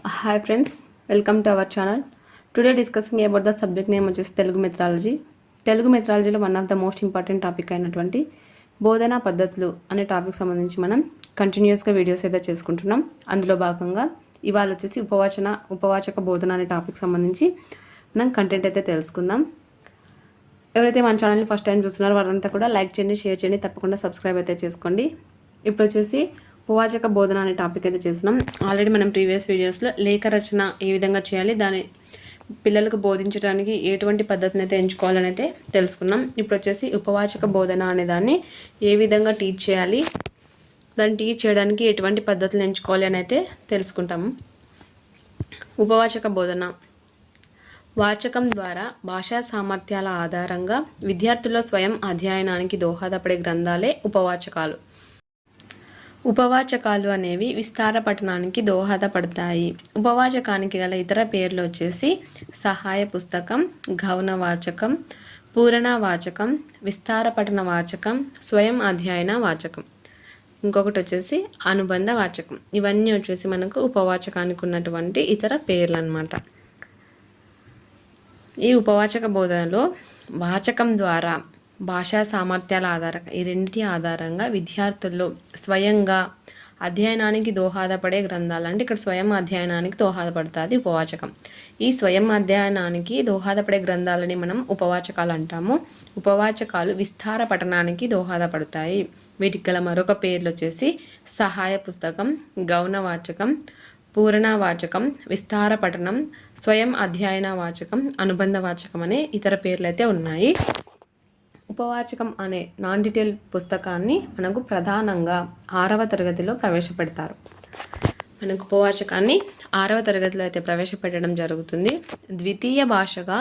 Hi friends, welcome to our channel. Today discussing about the subject name వచ్చేసి Telugu methodology. Telugu మెథడాలజీలో one of the most important topic అయినటువంటి బోధనా పద్ధతులు అనే topic సంబంధించి మనం కంటిన్యూస్గా వీడియోస్ అయితే చేసుకుంటున్నాం. అందులో భాగంగా ఇవాళ వచ్చేసి ఉపవాచక బోధన అనే టాపిక్ సంబంధించి మనం కంటెంట్ అయితే తెలుసుకుందాం. ఎవరైతే మన ఛానల్ని ఫస్ట్ టైం చూస్తున్నారో వారంతా కూడా లైక్ చేయండి, షేర్ చేయండి, తప్పకుండా సబ్స్క్రైబ్ అయితే చేసుకోండి. ఇప్పుడు వచ్చేసి ఉపవాచక బోధన అనే టాపిక్ అయితే చేస్తున్నాం. ఆల్రెడీ మనం ప్రీవియస్ వీడియోస్లో లేఖ రచన ఏ విధంగా చేయాలి, దాని పిల్లలకు బోధించడానికి ఎటువంటి పద్ధతిని అయితే ఎంచుకోవాలని అయితే తెలుసుకున్నాం. ఇప్పుడు వచ్చేసి ఉపవాచక బోధన అనే దాన్ని ఏ విధంగా టీచ్ చేయాలి, దాన్ని టీచ్ చేయడానికి ఎటువంటి పద్ధతులు ఎంచుకోవాలి అని అయితే తెలుసుకుంటాము. ఉపవాచక బోధన వాచకం ద్వారా భాషా సామర్థ్యాల ఆధారంగా విద్యార్థుల్లో స్వయం అధ్యయనానికి దోహదపడే గ్రంథాలే ఉపవాచకాలు. ఉపవాచకాలు అనేవి విస్తార పఠనానికి దోహదపడతాయి. ఉపవాచకానికి గల ఇతర పేర్లు వచ్చేసి సహాయ పుస్తకం, గౌణ వాచకం, పూరణ వాచకం, విస్తార పఠన వాచకం, స్వయం అధ్యయన వాచకం. ఇంకొకటి వచ్చేసి అనుబంధ వాచకం. ఇవన్నీ వచ్చేసి మనకు ఉపవాచకానికి ఉన్నటువంటి ఇతర పేర్లు అన్నమాట. ఈ ఉపవాచక బోధనలో వాచకం ద్వారా భాషా సామర్థ్యాల ఆధారంగా ఈ రెండింటి ఆధారంగా విద్యార్థుల్లో స్వయంగా అధ్యయనానికి దోహదపడే గ్రంథాలు, అంటే ఇక్కడ స్వయం అధ్యయనానికి దోహదపడుతుంది ఉపవాచకం. ఈ స్వయం అధ్యయనానికి దోహదపడే గ్రంథాలని మనం ఉపవాచకాలు అంటాము. ఉపవాచకాలు విస్తార పఠనానికి దోహదపడతాయి. వీటికి గల మరొక పేర్లు వచ్చేసి సహాయ పుస్తకం, గౌణ వాచకం, పూరణ వాచకం, విస్తార పఠనం, స్వయం అధ్యయన వాచకం, అనుబంధ వాచకం అనే ఇతర పేర్లు అయితే ఉన్నాయి. ఉపవాచకం అనే నాన్ డీటెయిల్ పుస్తకాన్ని మనకు ప్రధానంగా 6వ తరగతిలో ప్రవేశపెడతారు. మనకు ఉపవాచకాన్ని 6వ తరగతిలో అయితే ప్రవేశపెట్టడం జరుగుతుంది. ద్వితీయ భాషగా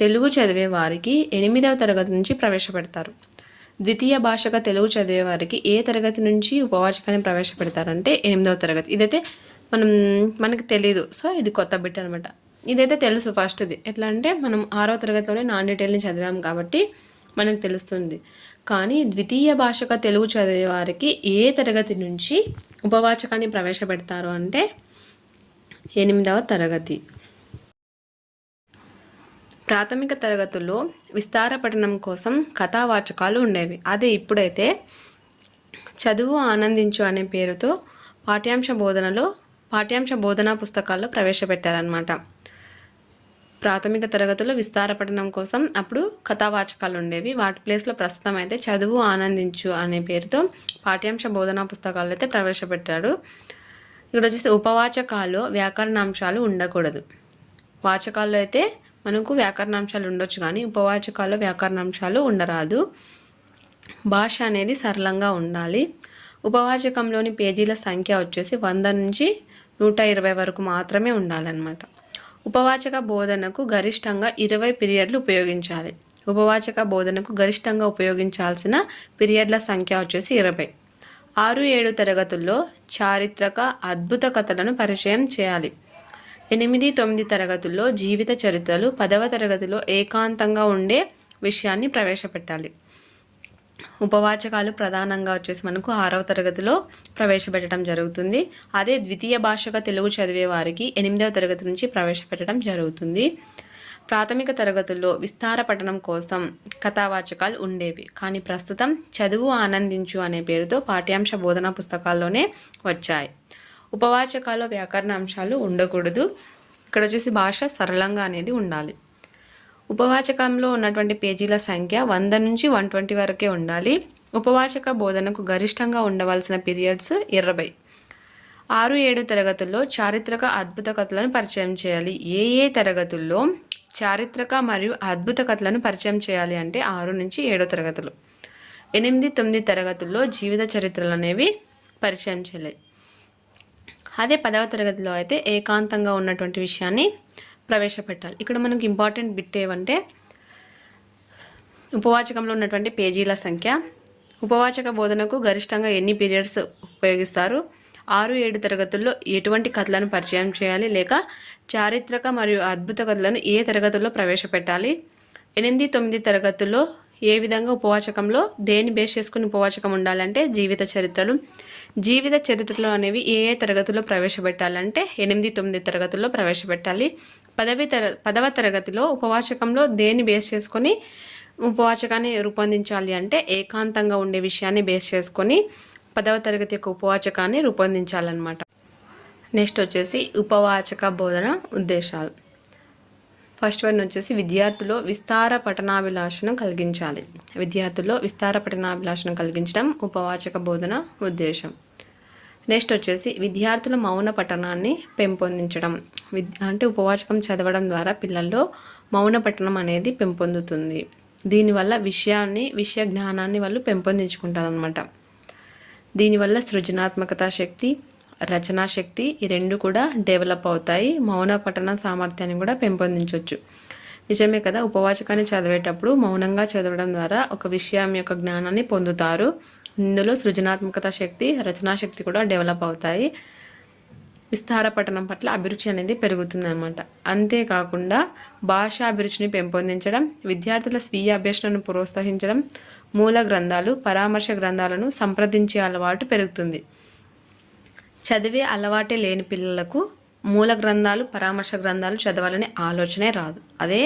తెలుగు చదివే వారికి 8వ తరగతి నుంచి ప్రవేశపెడతారు. ద్వితీయ భాషగా తెలుగు చదివే వారికి ఏ తరగతి నుంచి ఉపవాచకాన్ని ప్రవేశపెడతారంటే 8వ తరగతి. ఇదైతే మనకు తెలీదు, సో ఇది కొత్త బిట్ అనమాట. ఇదైతే తెలుసు ఫస్ట్ది. ఎట్లా అంటే మనం 6వ తరగతిలోనే నాన్ డీటెయిల్ని చదివాం కాబట్టి మనకు తెలుస్తుంది. కానీ ద్వితీయ భాషగా తెలుగు చదివే వారికి ఏ తరగతి నుంచి ఉపవాచకాన్ని ప్రవేశపెడతారు అంటే 8వ తరగతి. ప్రాథమిక తరగతుల్లో విస్తార పఠనం కోసం కథావాచకాలు ఉండేవి. అదే ఇప్పుడైతే చదువు ఆనందించు అనే పేరుతో పాఠ్యాంశ బోధనా పుస్తకాల్లో ప్రవేశపెట్టారనమాట. ప్రాథమిక తరగతుల్లో విస్తార పఠనం కోసం అప్పుడు కథావాచకాలు ఉండేవి. వాటి ప్లేస్లో ప్రస్తుతం అయితే చదువు ఆనందించు అనే పేరుతో పాఠ్యాంశ బోధనా పుస్తకాలు అయితే ప్రవేశపెట్టాడు. ఇక్కడ వచ్చేసి ఉపవాచకాల్లో వ్యాకరణాంశాలు ఉండకూడదు. వాచకాల్లో అయితే మనకు వ్యాకరణాంశాలు ఉండొచ్చు, కానీ ఉపవాచకాల్లో వ్యాకరణాంశాలు ఉండరాదు. భాష అనేది సరళంగా ఉండాలి. ఉపవాచకంలోని పేజీల సంఖ్య వచ్చేసి 100 నుంచి 120 వరకు మాత్రమే ఉండాలన్నమాట. ఉపవాచక బోధనకు గరిష్టంగా 20 పీరియడ్లు ఉపయోగించాలి. ఉపవాచక బోధనకు గరిష్టంగా ఉపయోగించాల్సిన పీరియడ్ల సంఖ్య వచ్చేసి 20. 6-7 తరగతుల్లో చారిత్రక అద్భుత కథలను పరిచయం చేయాలి. 8-9 తరగతుల్లో జీవిత చరిత్రలు, 10వ తరగతిలో ఏకాంతంగా ఉండే విషయాన్ని ప్రవేశపెట్టాలి. ఉపవాచకాలు ప్రధానంగా వచ్చేసి మనకు 6వ తరగతిలో ప్రవేశపెట్టడం జరుగుతుంది. అదే ద్వితీయ భాషగా తెలుగు చదివే వారికి 8వ తరగతి నుంచి ప్రవేశపెట్టడం జరుగుతుంది. ప్రాథమిక తరగతుల్లో విస్తార పఠనం కోసం కథావాచకాలు ఉండేవి, కానీ ప్రస్తుతం చదువు ఆనందించు అనే పేరుతో పాఠ్యాంశ బోధనా పుస్తకాల్లోనే వచ్చాయి. ఉపవాచకాల్లో వ్యాకరణ అంశాలు ఉండకూడదు. ఇక్కడ వచ్చేసి భాష సరళంగా అనేది ఉండాలి. ఉపవాచకంలో ఉన్నటువంటి పేజీల సంఖ్య 100 నుంచి 120 వరకే ఉండాలి. ఉపవాచక బోధనకు గరిష్టంగా ఉండవలసిన పీరియడ్స్ 20. 6-7 తరగతుల్లో చారిత్రక అద్భుత కథలను పరిచయం చేయాలి. ఏ తరగతుల్లో చారిత్రక మరియు అద్భుత కథలను పరిచయం చేయాలి అంటే 6 నుంచి 7 తరగతులు. 8-9 తరగతుల్లో జీవిత చరిత్రలు అనేవి పరిచయం చేయాలి. అదే 10వ తరగతిలో అయితే ఏకాంతంగా ఉన్నటువంటి విషయాన్ని ప్రవేశపెట్టాలి. ఇక్కడ మనకు ఇంపార్టెంట్ బిట్ ఏమంటే ఉపవాచకంలో ఉన్నటువంటి పేజీల సంఖ్య, ఉపవాచక బోధనకు గరిష్టంగా ఎన్ని పీరియడ్స్ ఉపయోగిస్తారు, 6-7 తరగతుల్లో ఎటువంటి కథలను పరిచయం చేయాలి, లేక చారిత్రక మరియు అద్భుత కథలను ఏ తరగతుల్లో ప్రవేశపెట్టాలి, 8-9 తరగతుల్లో ఏ విధంగా ఉపవాచకంలో దేని బేస్ చేసుకుని ఉపవాచకం ఉండాలంటే జీవిత చరిత్రలు. జీవిత చరిత్రలు అనేవి ఏ తరగతిలో ప్రవేశపెట్టాలంటే 8, 9 తరగతుల్లో ప్రవేశపెట్టాలి. 10వ తరగతిలో ఉపవాచకంలో దేని బేస్ చేసుకొని ఉపవాచకాన్ని రూపొందించాలి అంటే ఏకాంతంగా ఉండే విషయాన్ని బేస్ చేసుకొని 10వ తరగతి యొక్క ఉపవాచకాన్ని రూపొందించాలన్నమాట. నెక్స్ట్ వచ్చేసి ఉపవాచక బోధన ఉద్దేశాలు. ఫస్ట్ వన్ వచ్చేసి విద్యార్థుల్లో విస్తార పఠనాభిలాషను కలిగించాలి. విద్యార్థుల్లో విస్తార పఠనాభిలాషను కలిగించడం ఉపవాచక బోధన ఉద్దేశం. నెక్స్ట్ వచ్చేసి విద్యార్థుల మౌన పఠనాన్ని పెంపొందించడం. అంటే ఉపవాచకం చదవడం ద్వారా పిల్లల్లో మౌన పఠనం అనేది పెంపొందుతుంది. దీనివల్ల విషయ జ్ఞానాన్ని వాళ్ళు పెంపొందించుకుంటారనమాట. దీనివల్ల సృజనాత్మకత శక్తి, రచనా శక్తి ఈ రెండు కూడా డెవలప్ అవుతాయి. మౌన పఠన సామర్థ్యాన్ని కూడా పెంపొందించవచ్చు. నిజమే కదా, ఉపవాచకాన్ని చదివేటప్పుడు మౌనంగా చదవడం ద్వారా ఒక విషయం యొక్క జ్ఞానాన్ని పొందుతారు. ఇందులో సృజనాత్మకత శక్తి, రచనా శక్తి కూడా డెవలప్ అవుతాయి. విస్తార పఠనం పట్ల అభిరుచి అనేది పెరుగుతుంది అనమాట. అంతేకాకుండా భాషా అభిరుచిని పెంపొందించడం, విద్యార్థుల స్వీయ అభ్యసనను ప్రోత్సహించడం, మూల గ్రంథాలు, పరామర్శ గ్రంథాలను సంప్రదించే అలవాటు పెరుగుతుంది. చదివే అలవాటే లేని పిల్లలకు మూల గ్రంథాలు, పరామర్శ గ్రంథాలు చదవాలనే ఆలోచనే రాదు. అదే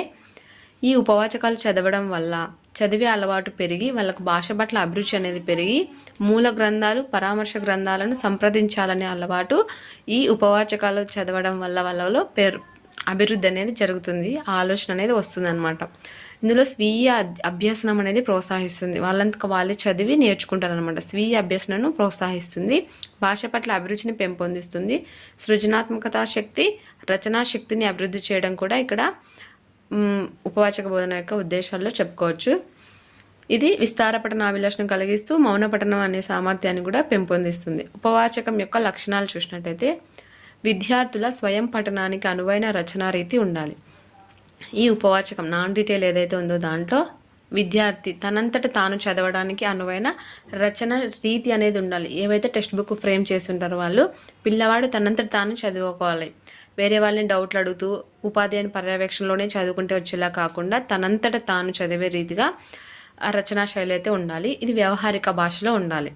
ఈ ఉపవాచకాలు చదవడం వల్ల చదివే అలవాటు పెరిగి వాళ్ళకు భాష పట్ల అభిరుచి అనేది పెరిగి మూల గ్రంథాలు, పరామర్శ గ్రంథాలను సంప్రదించాలనే అలవాటు ఈ ఉపవాచకాలు చదవడం వల్ల వాళ్ళలో అభివృద్ధి అనేది జరుగుతుంది. ఆలోచన అనేది వస్తుంది అనమాట. ఇందులో స్వీయ అభ్యసనం అనేది ప్రోత్సహిస్తుంది. వాళ్ళంతకు వాళ్ళే చదివి నేర్చుకుంటారు అనమాట. స్వీయ అభ్యసనను ప్రోత్సహిస్తుంది, భాష పట్ల అభిరుచిని పెంపొందిస్తుంది, సృజనాత్మకత శక్తి, రచనా శక్తిని అభివృద్ధి చేయడం కూడా ఇక్కడ ఉపవాచక బోధన యొక్క ఉద్దేశాల్లో చెప్పుకోవచ్చు. ఇది విస్తార పఠనాభిలాషను కలిగిస్తూ మౌన పఠనం అనే సామర్థ్యాన్ని కూడా పెంపొందిస్తుంది. ఉపవాచకం యొక్క లక్షణాలు చూసినట్టయితే విద్యార్థుల స్వయం పఠనానికి అనువైన రచనా రీతి ఉండాలి. ఈ ఉపవాచకం నాన్ డీటెయిల్ ఏదైతే ఉందో దాంట్లో విద్యార్థి తనంతట తాను చదవడానికి అనువైన రచన రీతి అనేది ఉండాలి. ఏవైతే టెక్స్ట్ బుక్ ఫ్రేమ్ చేసి ఉంటారో వాళ్ళు పిల్లవాడు తనంతట తాను చదువుకోవాలి. వేరే వాళ్ళని డౌట్లు అడుగుతూ ఉపాధ్యాయుని పర్యవేక్షణలోనే చదువుకుంటే వచ్చేలా కాకుండా తనంతట తాను చదివే రీతిగా ఆ రచనా శైలి అయితే ఉండాలి. ఇది వ్యవహారిక భాషలో ఉండాలి.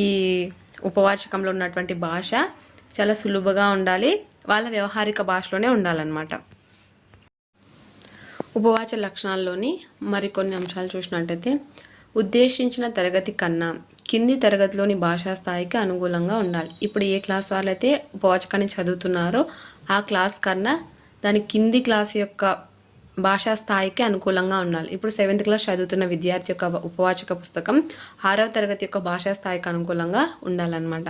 ఈ ఉపవాచకంలో ఉన్నటువంటి భాష చాలా సులువుగా ఉండాలి, వాళ్ళ వ్యవహారిక భాషలోనే ఉండాలన్నమాట. ఉపవాచ లక్షణాల్లోని మరికొన్ని అంశాలు చూసినట్టయితే ఉద్దేశించిన తరగతి కన్నా కింది తరగతిలోని భాషా స్థాయికి అనుకూలంగా ఉండాలి. ఇప్పుడు ఏ క్లాస్ వాళ్ళైతే ఉపవాచకాన్ని చదువుతున్నారో ఆ క్లాస్ కన్నా దాని కింది క్లాస్ యొక్క భాషా స్థాయికి అనుకూలంగా ఉండాలి. ఇప్పుడు 7th క్లాస్ చదువుతున్న విద్యార్థి యొక్క ఉపవాచక పుస్తకం 6వ తరగతి యొక్క భాషా స్థాయికి అనుకూలంగా ఉండాలన్నమాట.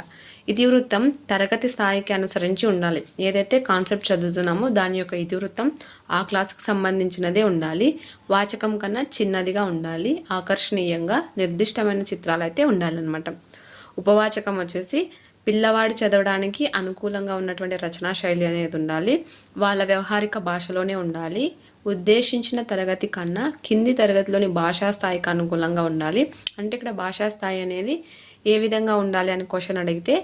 ఇతివృత్తం తరగతి స్థాయికి అనుసరించి ఉండాలి. ఏదైతే కాన్సెప్ట్ చదువుతున్నామో దాని యొక్క ఇతివృత్తం ఆ క్లాస్కి సంబంధించినదే ఉండాలి. వాచకం కన్నా చిన్నదిగా ఉండాలి. ఆకర్షణీయంగా నిర్దిష్టమైన చిత్రాలు అయితే ఉండాలన్నమాట. ఉపవాచకం వచ్చేసి పిల్లవాడు చదవడానికి అనుకూలంగా ఉన్నటువంటి రచనా శైలి అనేది ఉండాలి. వాళ్ళ వ్యవహారిక భాషలోనే ఉండాలి. ఉద్దేశించిన తరగతి కన్నా కింది తరగతిలోని భాషా స్థాయికి అనుకూలంగా ఉండాలి. అంటే ఇక్కడ భాషా స్థాయి అనేది ఏ విధంగా ఉండాలి అని క్వశ్చన్ అడిగితే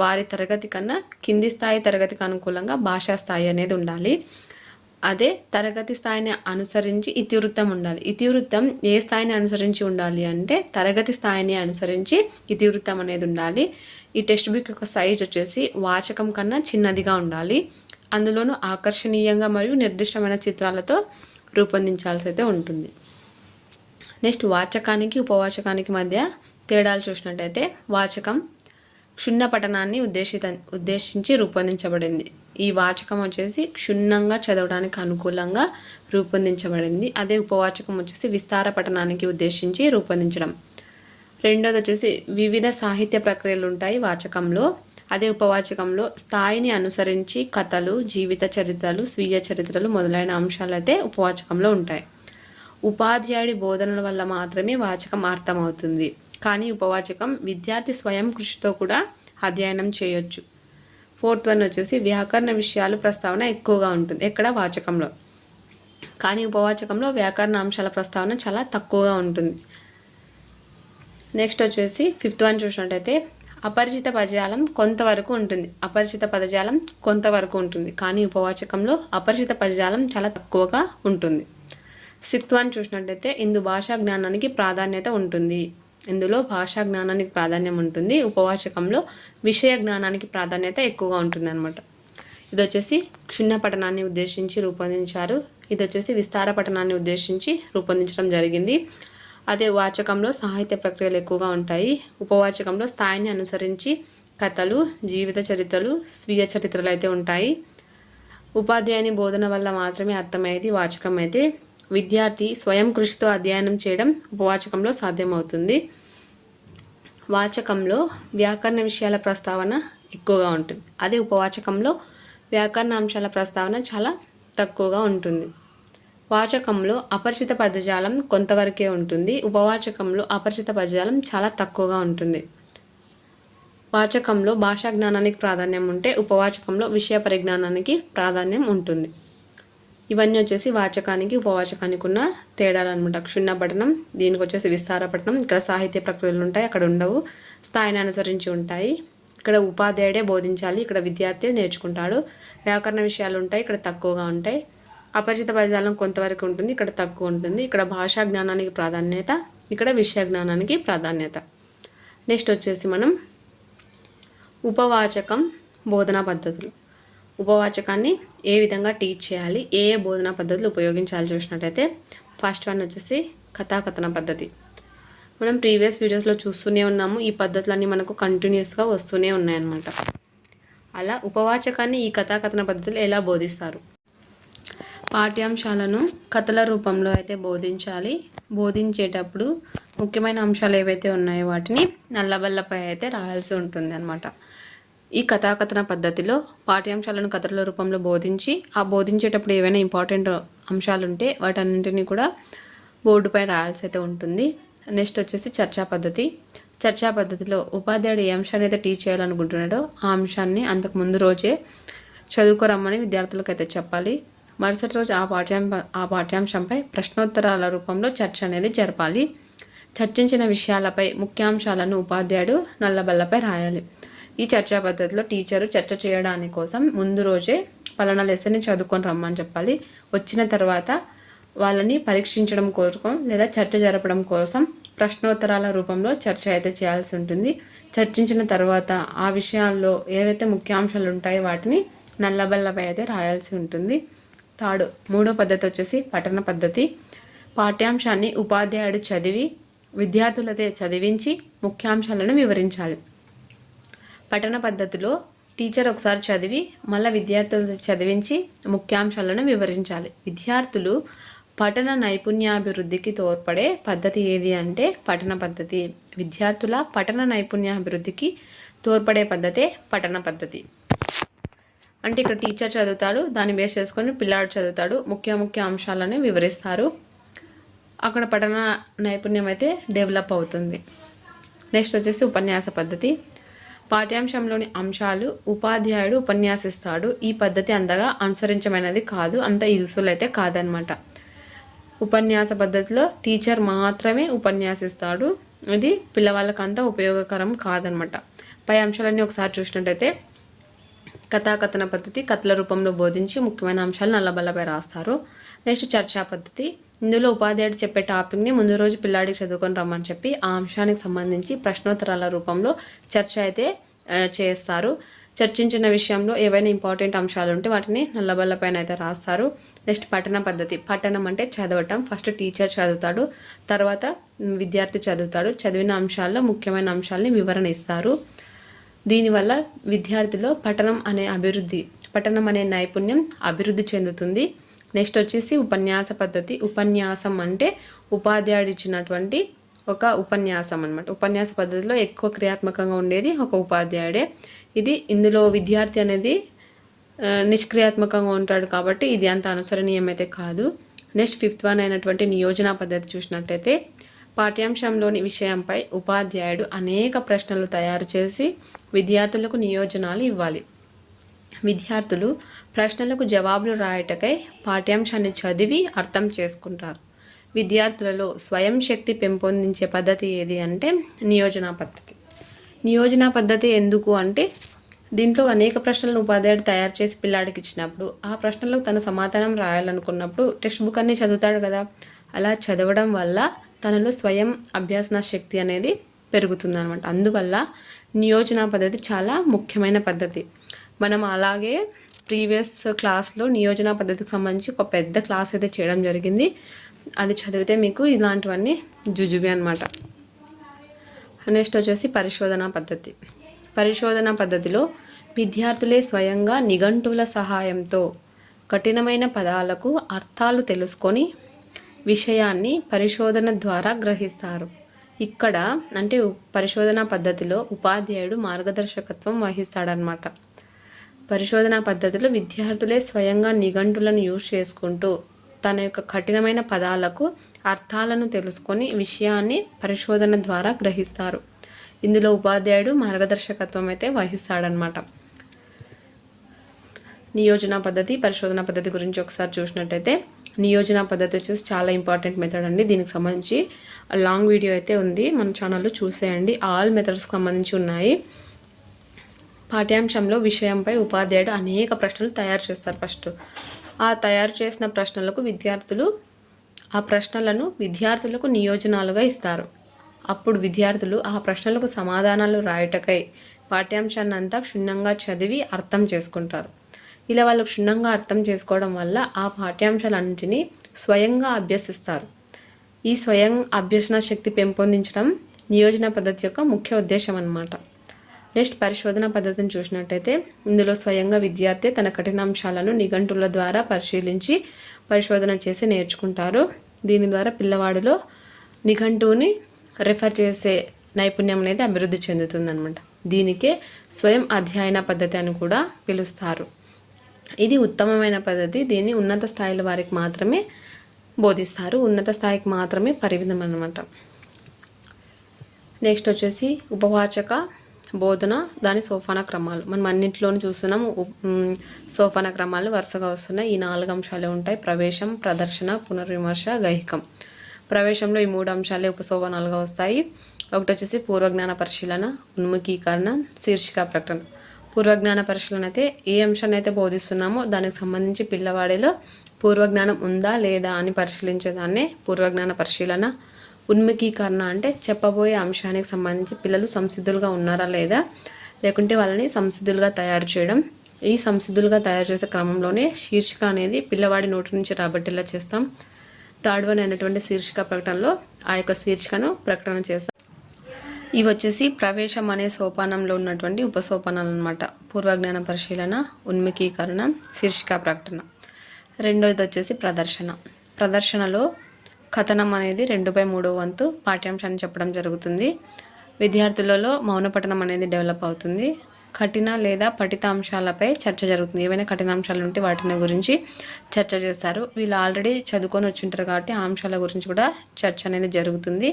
వారి తరగతి కన్నా కింది స్థాయి తరగతికి అనుకూలంగా భాషా స్థాయి అనేది ఉండాలి. అదే తరగతి స్థాయిని అనుసరించి ఇతివృత్తం ఉండాలి. ఇతివృత్తం ఏ స్థాయిని అనుసరించి ఉండాలి అంటే తరగతి స్థాయిని అనుసరించి ఇతివృత్తం అనేది ఉండాలి. ఈ టెక్స్ట్ బుక్ యొక్క సైజ్ వచ్చేసి వాచకం కన్నా చిన్నదిగా ఉండాలి. అందులోనూ ఆకర్షణీయంగా మరియు నిర్దిష్టమైన చిత్రాలతో రూపొందించాల్సి అయితే ఉంటుంది. నెక్స్ట్ వాచకానికి ఉపవాచకానికి మధ్య తేడాలు చూసినట్టయితే వాచకం క్షుణ్ణ పఠనాన్ని ఉద్దేశించి రూపొందించబడింది. ఈ వాచకం వచ్చేసి క్షుణ్ణంగా చదవడానికి అనుకూలంగా రూపొందించబడింది. అదే ఉపవాచకం వచ్చేసి విస్తార పఠనానికి ఉద్దేశించి రూపొందించడం. రెండోది వచ్చేసి వివిధ సాహిత్య ప్రక్రియలు ఉంటాయి వాచకంలో. అదే ఉపవాచకంలో స్థాయిని అనుసరించి కథలు, జీవిత చరిత్రలు, స్వీయ చరిత్రలు మొదలైన అంశాలు అయితే ఉపవాచకంలో ఉంటాయి. ఉపాధ్యాయుడి బోధనల వల్ల మాత్రమే వాచకం అర్థమవుతుంది. కానీ ఉపవాచకం విద్యార్థి స్వయం కృషితో కూడా అధ్యయనం చేయొచ్చు. 4th వన్ వచ్చేసి వ్యాకరణ విషయాలు ప్రస్తావన ఎక్కువగా ఉంటుంది ఎక్కడ వాచకంలో, కానీ ఉపవాచకంలో వ్యాకరణ అంశాల ప్రస్తావన చాలా తక్కువగా ఉంటుంది. నెక్స్ట్ వచ్చేసి 5th వన్ చూసినట్టయితే అపరిచిత పదజాలం కొంతవరకు ఉంటుంది, అపరిచిత పదజాలం కొంతవరకు ఉంటుంది, కానీ ఉపవాచకంలో అపరిచిత పదజాలం చాలా తక్కువగా ఉంటుంది. సిక్స్త్ వన్ చూసినట్టయితే ఇందు భాషా జ్ఞానానికి ప్రాధాన్యత ఉంటుంది. ఇందులో భాషా జ్ఞానానికి ప్రాధాన్యం ఉంటుంది. ఉపవాచకంలో విషయ జ్ఞానానికి ప్రాధాన్యత ఎక్కువగా ఉంటుంది అనమాట. ఇది వచ్చేసి క్షుణ్ణ పఠనాన్ని ఉద్దేశించి రూపొందించారు. ఇది వచ్చేసి విస్తార పఠనాన్ని ఉద్దేశించి రూపొందించడం జరిగింది. అదే వాచకంలో సాహిత్య ప్రక్రియలు ఎక్కువగా ఉంటాయి. ఉపవాచకంలో స్థాయిని అనుసరించి కథలు, జీవిత చరిత్రలు, స్వీయ చరిత్రలు అయితే ఉంటాయి. ఉపాధ్యాయుని బోధన వల్ల మాత్రమే అర్థమయ్యేది వాచకం అయితే విద్యార్థి స్వయం కృషితో అధ్యయనం చేయడం ఉపవాచకంలో సాధ్యమవుతుంది. వాచకంలో వ్యాకరణ విషయాల ప్రస్తావన ఎక్కువగా ఉంటుంది. అదే ఉపవాచకంలో వ్యాకరణ అంశాల ప్రస్తావన చాలా తక్కువగా ఉంటుంది. వాచకంలో అపరిచిత పదజాలం కొంతవరకే ఉంటుంది. ఉపవాచకంలో అపరిచిత పదజాలం చాలా తక్కువగా ఉంటుంది. వాచకంలో భాషా జ్ఞానానికి ప్రాధాన్యం ఉంటే ఉపవాచకంలో విషయ పరిజ్ఞానానికి ప్రాధాన్యం ఉంటుంది. ఇవన్నీ వచ్చేసి వాచకానికి ఉపవాచకానికి ఉన్న తేడాలు అనమాట. క్షుణ్ణ పఠనం, దీనికి వచ్చేసి విస్తార పఠనం. ఇక్కడ సాహిత్య ప్రక్రియలు ఉంటాయి, అక్కడ ఉండవు. స్థాయిని అనుసరించి ఉంటాయి. ఇక్కడ ఉపాధ్యాయుడే బోధించాలి, ఇక్కడ విద్యార్థి నేర్చుకుంటాడు. వ్యాకరణ విషయాలు ఉంటాయి, ఇక్కడ తక్కువగా ఉంటాయి. అపరిచిత పదజాలం కొంతవరకు ఉంటుంది, ఇక్కడ తక్కువ ఉంటుంది. ఇక్కడ భాషా జ్ఞానానికి ప్రాధాన్యత, ఇక్కడ విషయ జ్ఞానానికి ప్రాధాన్యత. నెక్స్ట్ వచ్చేసి మనం ఉపవాచకం బోధనా పద్ధతులు. ఉపవాచకాన్ని ఏ విధంగా టీచ్ చేయాలి, ఏ ఏ బోధనా పద్ధతులు ఉపయోగించాలి చూసినట్టయితే ఫస్ట్ వన్ వచ్చేసి కథాకథన పద్ధతి. మనం ప్రీవియస్ వీడియోస్లో చూస్తూనే ఉన్నాము. ఈ పద్ధతులన్నీ మనకు కంటిన్యూస్గా వస్తూనే ఉన్నాయన్నమాట. అలా ఉపవాచకాన్ని ఈ కథాకథన పద్ధతులు ఎలా బోధిస్తారు? పాఠ్యాంశాలను కథల రూపంలో అయితే బోధించాలి. బోధించేటప్పుడు ముఖ్యమైన అంశాలు ఏవైతే ఉన్నాయో వాటిని నల్లబల్లపై అయితే రాయాల్సి ఉంటుంది అన్నమాట. ఈ కథాకథన పద్ధతిలో పాఠ్యాంశాలను కథల రూపంలో బోధించి ఆ బోధించేటప్పుడు ఏవైనా ఇంపార్టెంట్ అంశాలు ఉంటే వాటన్నింటినీ కూడా బోర్డుపై రాయాల్సి అయితే ఉంటుంది. నెక్స్ట్ వచ్చేసి చర్చా పద్ధతి. చర్చా పద్ధతిలో ఉపాధ్యాయుడు ఏ అంశాన్ని అయితే టీచ్ చేయాలనుకుంటున్నాడో ఆ అంశాన్ని అంతకు ముందు రోజే చదువుకోరమ్మని విద్యార్థులకు అయితే చెప్పాలి. మరుసటి రోజు ఆ పాఠ్యాంశంపై ప్రశ్నోత్తరాల రూపంలో చర్చ అనేది జరపాలి. చర్చించిన విషయాలపై ముఖ్యాంశాలను ఉపాధ్యాయుడు నల్లబల్లపై రాయాలి. ఈ చర్చా పద్ధతిలో టీచరు చర్చ చేయడానికి కోసం ముందు రోజే పలానా లెసన్ని చదువుకొని రమ్మని చెప్పాలి. వచ్చిన తర్వాత వాళ్ళని పరీక్షించడం కోసం లేదా చర్చ జరపడం కోసం ప్రశ్నోత్తరాల రూపంలో చర్చ అయితే చేయాల్సి ఉంటుంది. చర్చించిన తర్వాత ఆ విషయాల్లో ఏవైతే ముఖ్యాంశాలు ఉంటాయో వాటిని నల్లబల్లపై అయితే రాయాల్సి ఉంటుంది. మూడో పద్ధతి వచ్చేసి పఠన పద్ధతి. పాఠ్యాంశాన్ని ఉపాధ్యాయుడు చదివి విద్యార్థులతో చదివించి ముఖ్యాంశాలను వివరించాలి. పఠన పద్ధతిలో టీచర్ ఒకసారి చదివి మళ్ళీ విద్యార్థులతో చదివించి ముఖ్యాంశాలను వివరించాలి. విద్యార్థులు పఠన నైపుణ్యాభివృద్ధికి తోడ్పడే పద్ధతి ఏది అంటే పఠన పద్ధతి. విద్యార్థుల పఠన నైపుణ్యాభివృద్ధికి తోడ్పడే పద్ధతే పఠన పద్ధతి. అంటే ఇక్కడ టీచర్ చదువుతాడు, దాన్ని బేస్ చేసుకొని పిల్లాడు చదువుతాడు, ముఖ్య అంశాలను వివరిస్తారు. అక్కడ పఠన నైపుణ్యం అయితే డెవలప్ అవుతుంది. నెక్స్ట్ వచ్చేసి ఉపన్యాస పద్ధతి. పాఠ్యాంశంలోని అంశాలు ఉపాధ్యాయుడు ఉపన్యాసిస్తాడు. ఈ పద్ధతి అంతగా అనుసరించమైనది కాదు, అంత యూస్ఫుల్ అయితే కాదనమాట. ఉపన్యాస పద్ధతిలో టీచర్ మాత్రమే ఉపన్యాసిస్తాడు. ఇది పిల్లవాళ్ళకి అంత ఉపయోగకరం కాదనమాట. పై అంశాలన్నీ ఒకసారి చూసినట్టయితే కథాకథన పద్ధతి కథల రూపంలో బోధించి ముఖ్యమైన అంశాలు నల్లబల్లపై రాస్తారు. నెక్స్ట్ చర్చా పద్ధతి. ఇందులో ఉపాధ్యాయుడు చెప్పే టాపిక్ని ముందు రోజు పిల్లాడికి చదువుకొని రమ్మని చెప్పి ఆ అంశానికి సంబంధించి ప్రశ్నోత్తరాల రూపంలో చర్చ అయితే చేస్తారు. చర్చించిన విషయంలో ఏవైనా ఇంపార్టెంట్ అంశాలు ఉంటే వాటిని నల్లబల్లపైన అయితే రాస్తారు. నెక్స్ట్ పఠన పద్ధతి. పఠనం అంటే చదవటం. ఫస్ట్ టీచర్ చదువుతాడు, తర్వాత విద్యార్థి చదువుతాడు. చదివిన అంశాల్లో ముఖ్యమైన అంశాలని వివరణ ఇస్తారు. దీనివల్ల విద్యార్థిలో పఠనం అనే నైపుణ్యం అభివృద్ధి చెందుతుంది. నెక్స్ట్ వచ్చేసి ఉపన్యాస పద్ధతి. ఉపన్యాసం అంటే ఉపాధ్యాయుడు ఇచ్చినటువంటి ఒక ఉపన్యాసం అనమాట. ఉపన్యాస పద్ధతిలో ఎక్కువ క్రియాత్మకంగా ఉండేది ఒక ఉపాధ్యాయుడే. ఇందులో విద్యార్థి అనేది నిష్క్రియాత్మకంగా ఉంటాడు కాబట్టి ఇది అంత అనుసరణీయమైతే కాదు. నెక్స్ట్ ఫిఫ్త్ వన్ అయినటువంటి నియోజన పద్ధతి చూసినట్టయితే పాఠ్యాంశంలోని విషయంపై ఉపాధ్యాయుడు అనేక ప్రశ్నలు తయారు చేసి విద్యార్థులకు నియోజనాలు ఇవ్వాలి. విద్యార్థులు ప్రశ్నలకు జవాబులు రాయటకై పాఠ్యాంశాన్ని చదివి అర్థం చేసుకుంటారు. విద్యార్థులలో స్వయం శక్తి పెంపొందించే పద్ధతి ఏది అంటే నియోజన పద్ధతి. నియోజన పద్ధతి ఎందుకు అంటే దీంట్లో అనేక ప్రశ్నలను ఉపాధ్యాయుడు తయారు చేసి పిల్లాడికి ఇచ్చినప్పుడు ఆ ప్రశ్నలకు తను సమాధానం రాయాలనుకున్నప్పుడు టెక్స్ట్ బుక్ అన్నీ చదువుతాడు కదా. అలా చదవడం వల్ల తనలో స్వయం అభ్యాసన శక్తి అనేది పెరుగుతుందన్నమాట. అందువల్ల నియోజన పద్ధతి చాలా ముఖ్యమైన పద్ధతి. మనం అలాగే ప్రీవియస్ క్లాస్లో నియోజన పద్ధతికి సంబంధించి ఒక పెద్ద క్లాస్ అయితే చేయడం జరిగింది. అది చదివితే మీకు ఇలాంటివన్నీ జుజుబి అనమాట. నెక్స్ట్ వచ్చేసి పరిశోధన పద్ధతి. పరిశోధన పద్ధతిలో విద్యార్థులే స్వయంగా నిఘంటువుల సహాయంతో కఠినమైన పదాలకు అర్థాలు తెలుసుకొని విషయాన్ని పరిశోధన ద్వారా గ్రహిస్తారు. ఇక్కడ అంటే పరిశోధన పద్ధతిలో ఉపాధ్యాయుడు మార్గదర్శకత్వం వహిస్తాడనమాట. పరిశోధన పద్ధతిలో విద్యార్థులే స్వయంగా నిఘంటులను యూజ్ చేసుకుంటూ తన యొక్క కఠినమైన పదాలకు అర్థాలను తెలుసుకొని విషయాన్ని పరిశోధన ద్వారా గ్రహిస్తారు. ఇందులో ఉపాధ్యాయుడు మార్గదర్శకత్వం అయితే వహిస్తాడనమాట. నియోజన పద్ధతి, పరిశోధన పద్ధతి గురించి ఒకసారి చూసినట్టయితే నియోజన పద్ధతి వచ్చేసి చాలా ఇంపార్టెంట్ మెథడ్ అండి. దీనికి సంబంధించి లాంగ్ వీడియో అయితే ఉంది, మన ఛానల్లో చూసేయండి. ఆల్ మెథడ్స్కి సంబంధించి ఉన్నాయి. పాఠ్యాంశంలో విషయంపై ఉపాధ్యాయుడు అనేక ప్రశ్నలు తయారు చేస్తారు. ఫస్ట్ ఆ తయారు చేసిన ప్రశ్నలకు ఆ ప్రశ్నలను విద్యార్థులకు నియోజనాలుగా ఇస్తారు. అప్పుడు విద్యార్థులు ఆ ప్రశ్నలకు సమాధానాలు రాయటకై పాఠ్యాంశాన్ని అంతా క్షుణ్ణంగా చదివి అర్థం చేసుకుంటారు. ఇలా వాళ్ళు క్షుణ్ణంగా అర్థం చేసుకోవడం వల్ల ఆ పాఠ్యాంశాలన్నింటినీ స్వయంగా అభ్యసిస్తారు. ఈ స్వయం అభ్యసన శక్తి పెంపొందించడం నియోజన పద్ధతి యొక్క ముఖ్య ఉద్దేశం అన్నమాట. నెక్స్ట్ పరిశోధన పద్ధతిని చూసినట్టయితే ఇందులో స్వయంగా విద్యార్థి తన కఠినాంశాలను నిఘంటువుల ద్వారా పరిశీలించి పరిశోధన చేసి నేర్చుకుంటారు. దీని ద్వారా పిల్లవాడిలో నిఘంటువుని రెఫర్ చేసే నైపుణ్యం అనేది అభివృద్ధి చెందుతుందన్నమాట. దీనికే స్వయం అధ్యయన పద్ధతి అని కూడా పిలుస్తారు. ఇది ఉత్తమమైన పద్ధతి. దీన్ని ఉన్నత స్థాయిల వారికి మాత్రమే బోధిస్తారు, ఉన్నత స్థాయికి మాత్రమే పరిమితం అన్నమాట. నెక్స్ట్ వచ్చేసి ఉపవాచక బోధన, దాని సోపాన క్రమాలు. మనం అన్నింటిలోనూ చూస్తున్నాం సోపాన క్రమాలు వరుసగా వస్తున్నాయి. ఈ 4 అంశాలే ఉంటాయి: ప్రవేశం, ప్రదర్శన, పునర్విమర్శ, గైహికం. ప్రవేశంలో ఈ 3 అంశాలే ఉపసోపానాలుగా వస్తాయి. ఒకటి వచ్చేసి పూర్వజ్ఞాన పరిశీలన, ఉన్ముఖీకరణ, శీర్షిక ప్రకటన. పూర్వజ్ఞాన పరిశీలన అయితే ఏ అంశాన్ని అయితే బోధిస్తున్నామో దానికి సంబంధించి పిల్లవాడిలో పూర్వజ్ఞానం ఉందా లేదా అని పరిశీలించేదాన్నే పూర్వజ్ఞాన పరిశీలన. ఉన్ముఖీకరణ అంటే చెప్పబోయే అంశానికి సంబంధించి పిల్లలు సంసిద్ధులుగా ఉన్నారా లేదా, లేకుంటే వాళ్ళని సంసిద్ధులుగా తయారు చేయడం. ఈ సంసిద్ధులుగా తయారు చేసే క్రమంలోనే శీర్షిక అనేది పిల్లవాడి నోటి నుంచి రాబట్టేలా చేస్తాం. థర్డ్ వన్ అయినటువంటి శీర్షిక ప్రకటనలో ఆ యొక్క శీర్షికను ప్రకటన చేస్తాం. ఇవి వచ్చేసి ప్రవేశం అనే సోపానంలో ఉన్నటువంటి ఉపసోపానాలు అనమాట. పూర్వజ్ఞాన పరిశీలన, ఉన్ముఖీకరణ, శీర్షిక ప్రకటన. రెండోది వచ్చేసి ప్రదర్శన. ప్రదర్శనలో కథనం అనేది 2/3 వంతు పాఠ్యాంశాన్ని చెప్పడం జరుగుతుంది. విద్యార్థులలో మౌన పఠనం అనేది డెవలప్ అవుతుంది. కఠిన లేదా పఠిత అంశాలపై చర్చ జరుగుతుంది. ఏవైనా కఠినాంశాలు ఉంటే వాటిని గురించి చర్చ చేస్తారు. వీళ్ళు ఆల్రెడీ చదువుకొని వచ్చింటారు కాబట్టి ఆ అంశాల గురించి కూడా చర్చ అనేది జరుగుతుంది.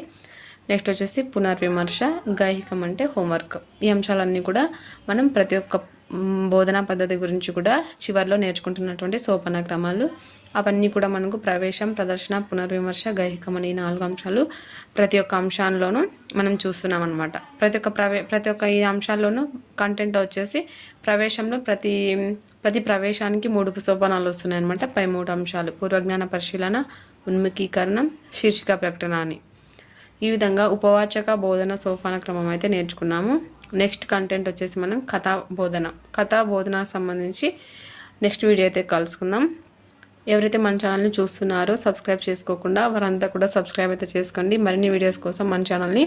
నెక్స్ట్ వచ్చేసి పునర్విమర్శ, గైహికం అంటే హోంవర్క్. ఈ అంశాలన్నీ కూడా మనం ప్రతి ఒక్క బోధనా పద్ధతి గురించి కూడా చివరిలో నేర్చుకుంటున్నటువంటి సోపాన క్రమాలు. అవన్నీ కూడా మనకు ప్రవేశం, ప్రదర్శన, పునర్విమర్శ, గైహికం అనే 4 అంశాలు ప్రతి ఒక్క అంశాల్లోనూ మనం చూస్తున్నాం అనమాట. ప్రతి ఒక్క ఈ అంశాల్లోనూ కంటెంట్ వచ్చేసి ప్రవేశంలో ప్రతి ప్రవేశానికి 3 ఉపసోపానాలు వస్తున్నాయి అనమాట. పై 3 అంశాలు పూర్వజ్ఞాన పరిశీలన, ఉన్ముఖీకరణం, శీర్షిక ప్రకటన అని. ఈ విధంగా ఉపవాచక బోధన సోపాన క్రమం అయితే నేర్చుకున్నాము. నెక్స్ట్ కంటెంట్ వచ్చేసి మనం కథా బోధన సంబంధించి నెక్స్ట్ వీడియో అయితే కలుసుకుందాం. ఎవరైతే మన ఛానల్ని చూస్తున్నారో సబ్స్క్రైబ్ చేసుకోకుండా వారంతా కూడా సబ్స్క్రైబ్ అయితే చేసుకోండి. మరిన్ని వీడియోస్ కోసం మన ఛానల్ని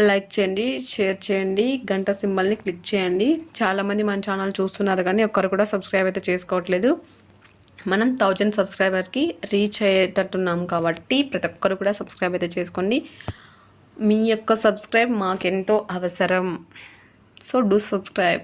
లైక్ చేయండి, షేర్ చేయండి, గంట సింబల్ని క్లిక్ చేయండి. చాలామంది మన ఛానల్ చూస్తున్నారు కానీ ఒక్కరు కూడా సబ్స్క్రైబ్ అయితే చేసుకోవట్లేదు. మనం 1000 సబ్స్క్రైబర్కి రీచ్ అయ్యేటట్టున్నాం కాబట్టి ప్రతి ఒక్కరు కూడా సబ్స్క్రైబ్ అయితే చేసుకోండి. మీ యొక్క సబ్స్క్రైబ్ మాకెంతో అవసరం. So do subscribe.